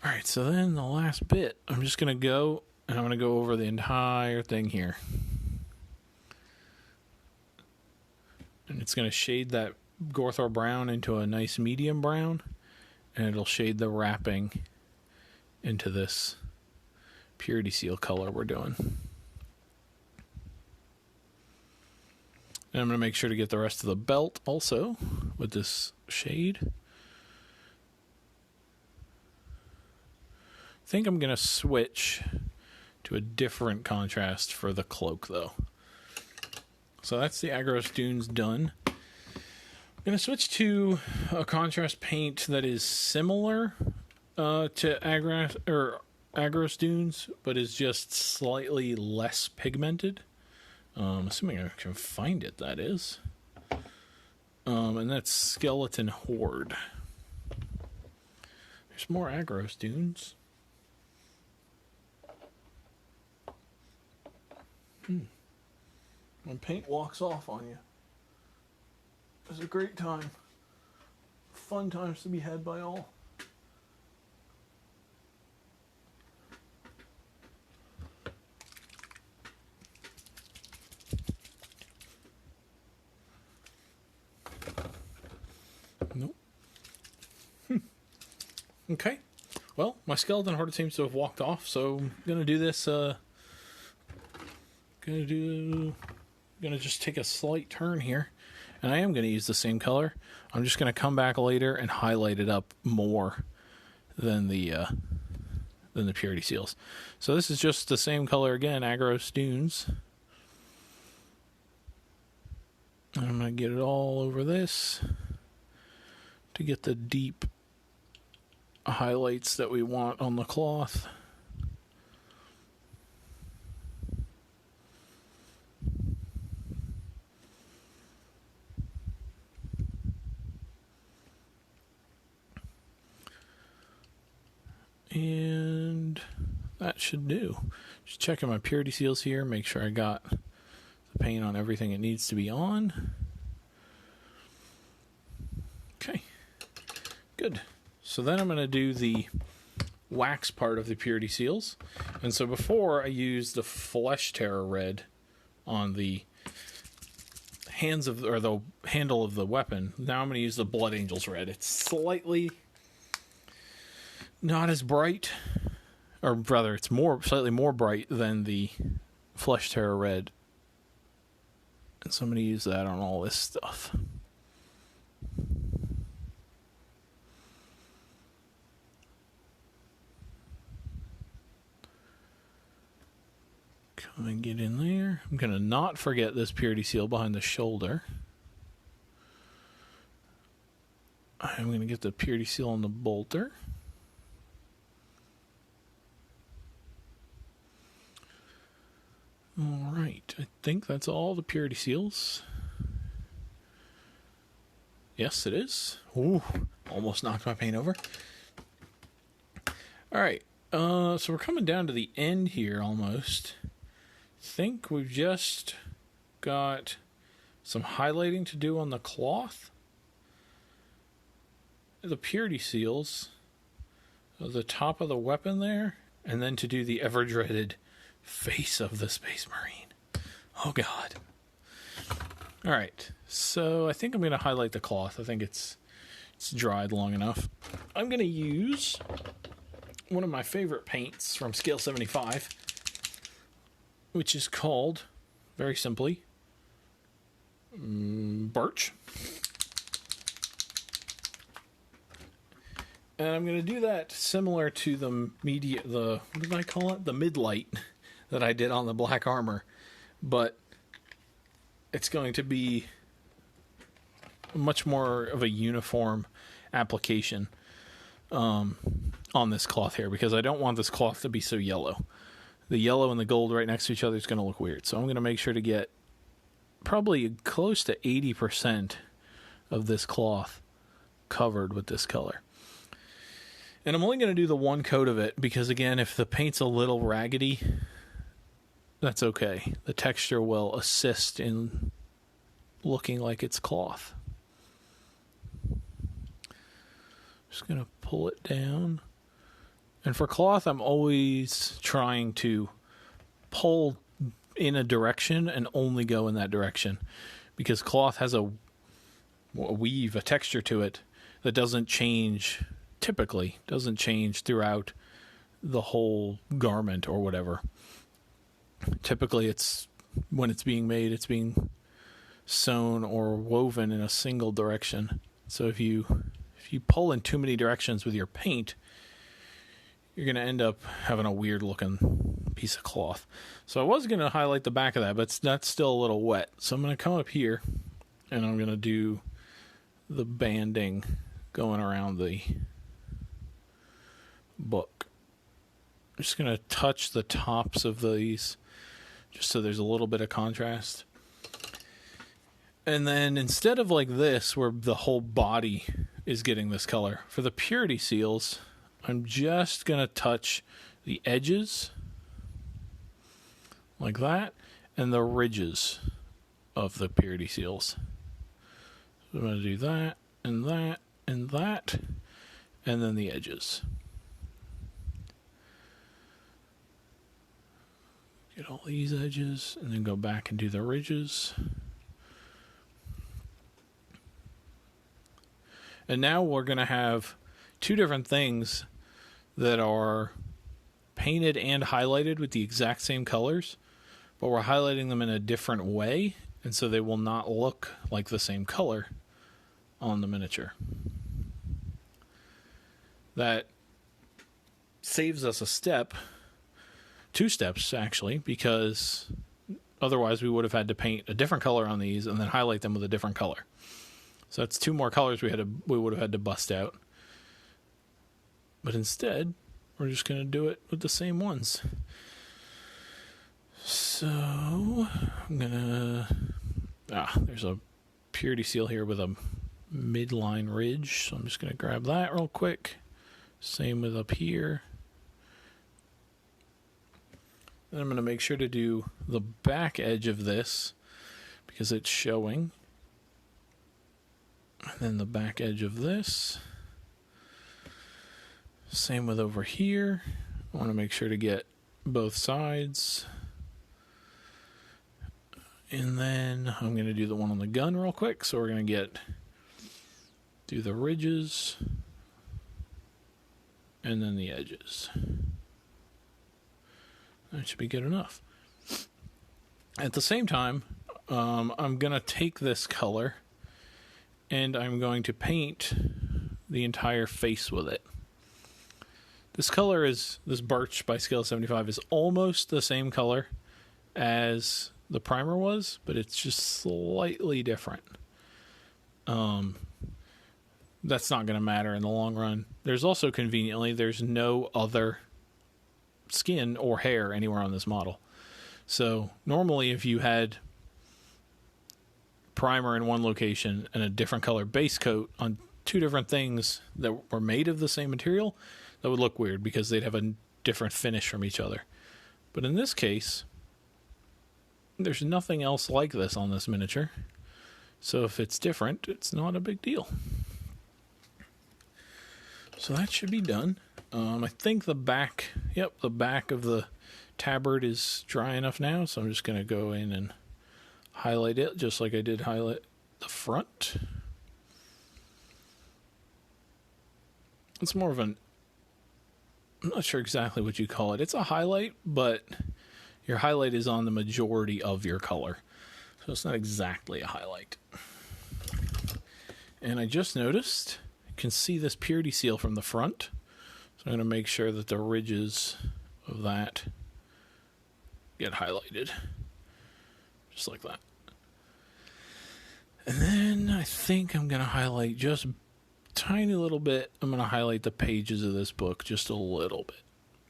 All right, so then the last bit, I'm just going to go, and I'm going to go over the entire thing here. And it's going to shade that Gorthor brown into a nice medium brown, and it'll shade the wrapping into this purity seal color we're doing. And I'm going to make sure to get the rest of the belt also with this shade. I think I'm going to switch to a different contrast for the cloak, though. So that's the Agros Dunes done. I'm going to switch to a contrast paint that is similar to Agros Dunes, but is just slightly less pigmented. Assuming I can find it, that is. And that's Skeleton Horde. There's more Agros Dunes. When paint walks off on you, it's a great time. Fun times to be had by all. Nope. Okay. Well, my skeleton horde seems to have walked off, so I'm gonna do this. Gonna just take a slight turn here, and I am gonna use the same color. I'm just gonna come back later and highlight it up more than the purity seals. So this is just the same color again, Agros Dunes. And I'm gonna get it all over this to get the deep highlights that we want on the cloth. And that that should do. Just checking my purity seals here, make sure I got the paint on everything it needs to be on. Okay, good. So then I'm going to do the wax part of the purity seals. And so before I used the Flesh Terror red on the hands of, or the handle of the weapon. Now I'm going to use the Blood Angels red. It's slightly not as bright, or rather it's slightly more bright than the Flesh Terror red. And so I'm going to use that on all this stuff. Come and get in there. I'm going to not forget this purity seal behind the shoulder. I'm going to get the purity seal on the bolter. All right. I think that's all the purity seals. Yes, it is. Ooh, almost knocked my paint over. All right. So we're coming down to the end here almost. Think we've just got some highlighting to do on the cloth, the purity seals, the top of the weapon there, and then to do the ever dreaded face of the Space Marine. Oh god. All right, so I think I'm going to highlight the cloth. I think it's dried long enough. I'm going to use one of my favorite paints from Scale 75, which is called, very simply, birch. And I'm going to do that similar to what did I call it? The midlight that I did on the black armor. But it's going to be much more of a uniform application on this cloth here, because I don't want this cloth to be so yellow. The yellow and the gold right next to each other is going to look weird. So I'm going to make sure to get probably close to 80% of this cloth covered with this color. And I'm only going to do the one coat of it because, again, if the paint's a little raggedy, that's okay. The texture will assist in looking like it's cloth. Just going to pull it down. And for cloth, I'm always trying to pull in a direction and only go in that direction, because cloth has a weave, a texture to it that doesn't change throughout the whole garment or whatever. Typically, it's when it's being made, it's being sewn or woven in a single direction. So if you pull in too many directions with your paint, you're going to end up having a weird looking piece of cloth. So I was going to highlight the back of that, but that's still a little wet. So I'm going to come up here and I'm going to do the banding going around the book. I'm just going to touch the tops of these just so there's a little bit of contrast. And then instead of like this, where the whole body is getting this color, for the purity seals, I'm just going to touch the edges like that and the ridges of the purity seals. So I'm going to do that and that and that, and then the edges. Get all these edges and then go back and do the ridges. And now we're going to have two different things that are painted and highlighted with the exact same colors, but we're highlighting them in a different way, and so they will not look like the same color on the miniature. That saves us a step, 2 steps actually, because otherwise we would have had to paint a different color on these and then highlight them with a different color. So that's 2 more colors we would have had to bust out. But instead, we're just going to do it with the same ones. So I'm going to... there's a purity seal here with a midline ridge. So I'm just going to grab that real quick. Same with up here. Then I'm going to make sure to do the back edge of this because it's showing. And then the back edge of this. Same with over here. I want to make sure to get both sides. And then I'm going to do the one on the gun real quick. So we're going to do the ridges and then the edges. That should be good enough. At the same time, I'm going to take this color and I'm going to paint the entire face with it. This color this Birch by Scale 75 is almost the same color as the primer was, but it's just slightly different. That's not going to matter in the long run. There's also, conveniently, there's no other skin or hair anywhere on this model. So normally if you had primer in one location and a different color base coat on two different things that were made of the same material, that would look weird because they'd have a different finish from each other. But in this case, there's nothing else like this on this miniature. So if it's different, it's not a big deal. So that should be done. I think the back of the tabard is dry enough now, so I'm just going to go in and highlight it just like I did highlight the front. It's more of I'm not sure exactly what you call it. It's a highlight, but your highlight is on the majority of your color. So it's not exactly a highlight. And I just noticed, you can see this purity seal from the front. So I'm going to make sure that the ridges of that get highlighted. Just like that. And then I think I'm going to highlight just a tiny little bit. I'm going to highlight the pages of this book just a little bit.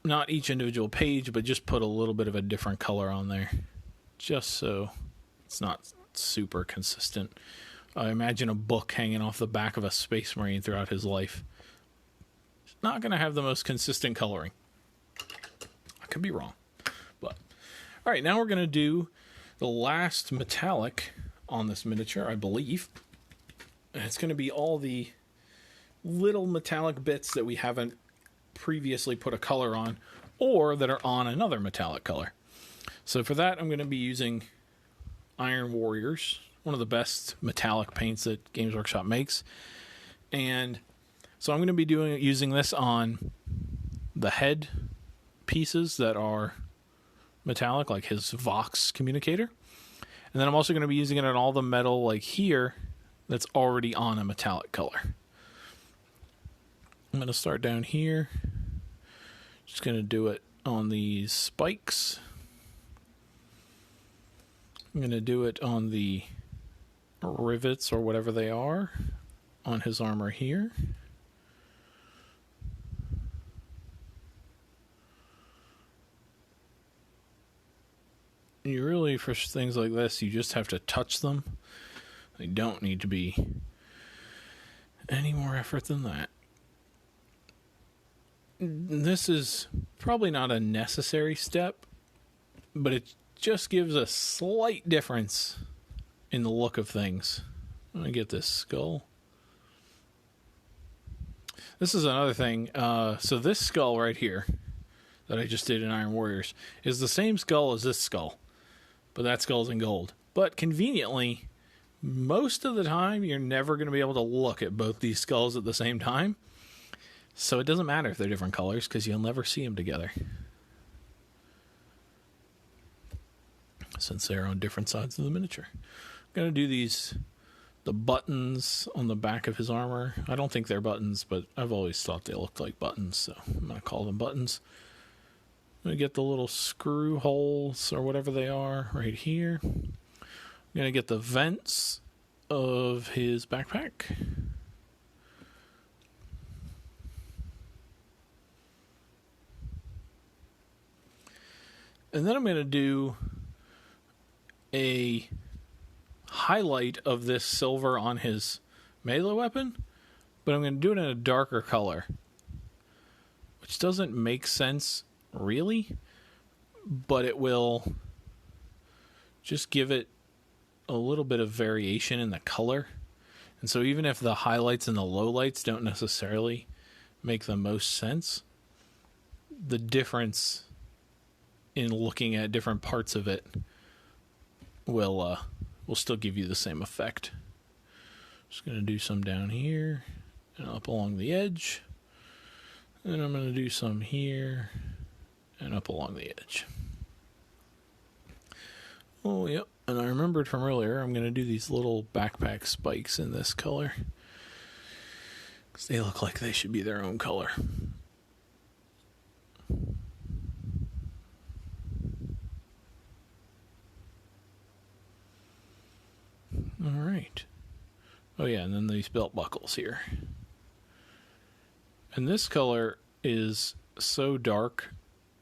Not each individual page, but just put a little bit of a different color on there. Just so it's not super consistent. I imagine a book hanging off the back of a Space Marine throughout his life. It's not going to have the most consistent coloring. I could be wrong. But all right, now we're going to do the last metallic on this miniature, I believe. And it's going to be all the little metallic bits that we haven't previously put a color on or that are on another metallic color. So for that, I'm going to be using Iron Warriors, one of the best metallic paints that Games Workshop makes. And so I'm going to be using this on the head pieces that are metallic, like his Vox communicator. And then I'm also going to be using it on all the metal, like here, that's already on a metallic color. I'm going to start down here. Just going to do it on these spikes. I'm going to do it on the rivets, or whatever they are, on his armor here. You really, for things like this, you just have to touch them. They don't need to be any more effort than that. This is probably not a necessary step, but it just gives a slight difference in the look of things. Let me get this skull. This is another thing. So this skull right here that I just did in Iron Warriors is the same skull as this skull, but that skull's in gold. But conveniently, most of the time, you're never going to be able to look at both these skulls at the same time. So it doesn't matter if they're different colors, because you'll never see them together, since they're on different sides of the miniature. I'm going to do the buttons on the back of his armor. I don't think they're buttons, but I've always thought they looked like buttons, so I'm going to call them buttons. I'm going to get the little screw holes, or whatever they are, right here. I'm going to get the vents of his backpack. And then I'm going to do a highlight of this silver on his melee weapon, but I'm going to do it in a darker color, which doesn't make sense really, but it will just give it a little bit of variation in the color. And so even if the highlights and the lowlights don't necessarily make the most sense, the difference in looking at different parts of it will still give you the same effect. Just going to do some down here and up along the edge. And I'm going to do some here and up along the edge. Oh, yep. And I remembered from earlier, I'm going to do these little backpack spikes in this color, because they look like they should be their own color. All right. Oh, yeah, and then these belt buckles here. And this color is so dark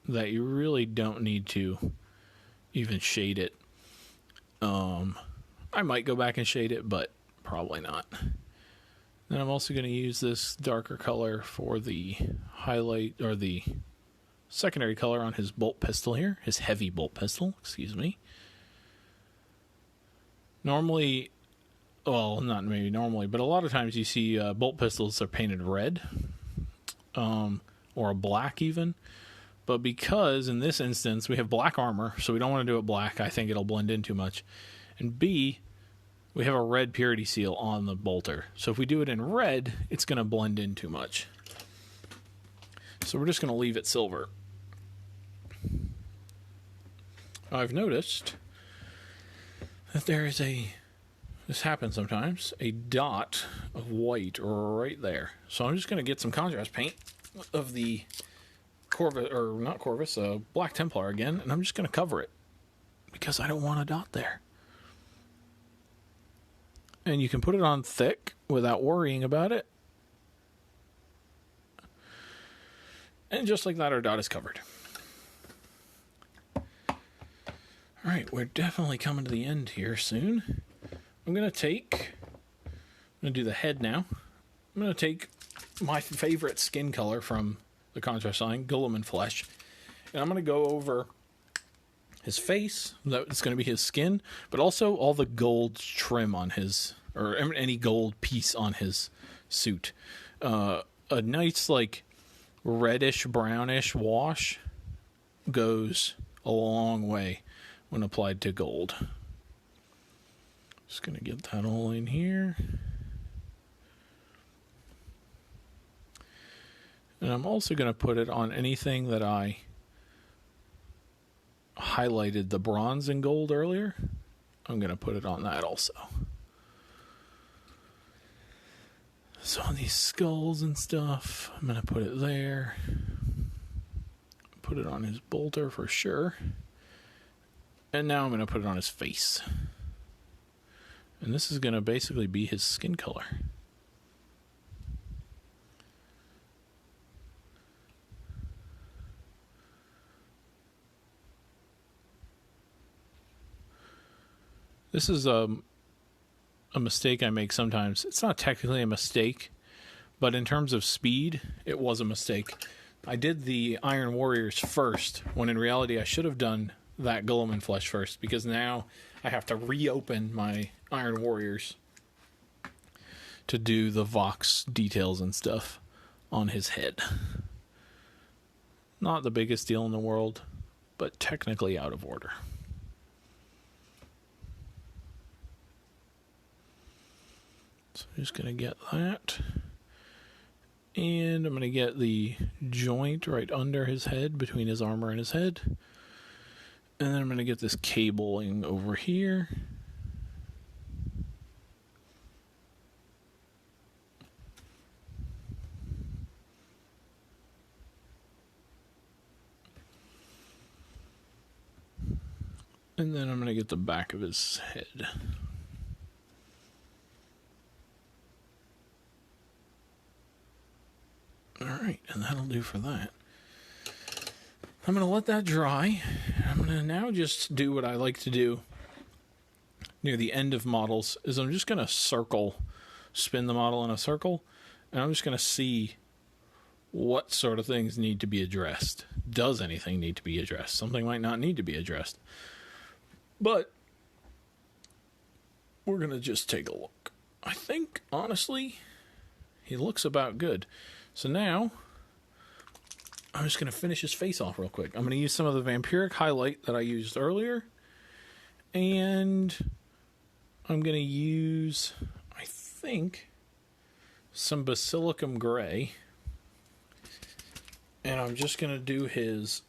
that you really don't need to even shade it. I might go back and shade it, but probably not. Then I'm also going to use this darker color for the highlight, or the secondary color on his bolt pistol here, his heavy bolt pistol, excuse me. Normally, well, not maybe normally, but a lot of times you see bolt pistols are painted red, or a black even. But because in this instance we have black armor, so we don't want to do it black. I think it'll blend in too much. And B, we have a red purity seal on the bolter. So if we do it in red, it's going to blend in too much. So we're just going to leave it silver. I've noticed that there is this happens sometimes, a dot of white right there. So I'm just going to get some contrast paint of the Corvus, or not Corvus, Black Templar again, and I'm just going to cover it because I don't want a dot there. And you can put it on thick without worrying about it. And just like that, our dot is covered. Alright, we're definitely coming to the end here soon. I'm going to do the head now. I'm going to take my favorite skin color from the contrast line, Guilliman Flesh, and I'm going to go over his face, that's going to be his skin, but also all the gold trim on his, or any gold piece on his suit. A nice, like, reddish, brownish wash goes a long way when applied to gold. Just going to get that all in here. And I'm also going to put it on anything that I highlighted the bronze and gold earlier. I'm going to put it on that also. So on these skulls and stuff, I'm going to put it there. Put it on his bolter for sure. And now I'm going to put it on his face. And this is going to basically be his skin color. This is a mistake I make sometimes. It's not technically a mistake, but in terms of speed, it was a mistake. I did the Iron Warriors first, when in reality I should have done that Guilliman Flesh first, because now I have to reopen my Iron Warriors to do the Vox details and stuff on his head. Not the biggest deal in the world, but technically out of order. So I'm just going to get that. And I'm going to get the joint right under his head, between his armor and his head. And then I'm going to get this cabling over here. And then I'm going to get the back of his head. Alright, and that'll do for that. I'm going to let that dry. I'm going to now just do what I like to do near the end of models, is I'm just going to spin the model in a circle, and I'm just going to see what sort of things need to be addressed. Does anything need to be addressed? Something might not need to be addressed. But we're going to just take a look. I think, honestly, he looks about good. So now, I'm just going to finish his face off real quick. I'm going to use some of the vampiric highlight that I used earlier. And I'm going to use, I think, some basilicum gray. And I'm just going to do his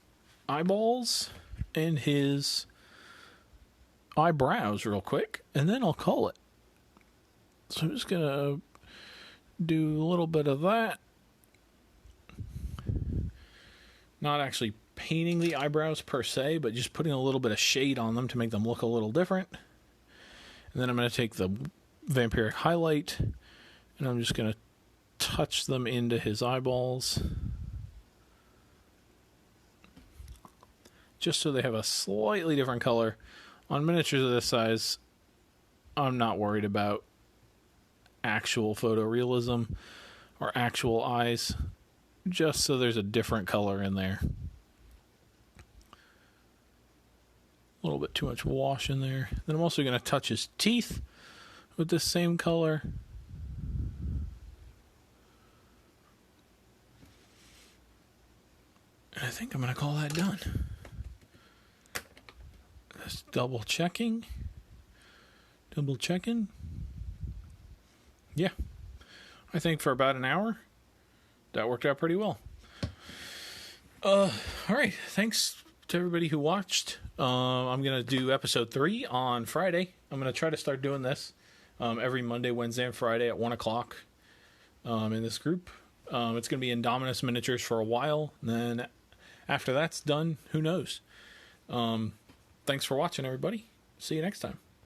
eyeballs and his eyebrows real quick. And then I'll call it. So I'm just going to do a little bit of that. Not actually painting the eyebrows per se, but just putting a little bit of shade on them to make them look a little different. And then I'm going to take the vampiric highlight and I'm just going to touch them into his eyeballs. Just so they have a slightly different color. On miniatures of this size, I'm not worried about actual photorealism or actual eyes. Just so there's a different color in there. A little bit too much wash in there. Then I'm also going to touch his teeth with this same color. And I think I'm going to call that done. Just double checking. Yeah. I think for about an hour, that worked out pretty well. All right. Thanks to everybody who watched. I'm going to do episode 3 on Friday. I'm going to try to start doing this every Monday, Wednesday, and Friday at 1 o'clock in this group. It's going to be Indomitus miniatures for a while. And then after that's done, who knows? Thanks for watching, everybody. See you next time.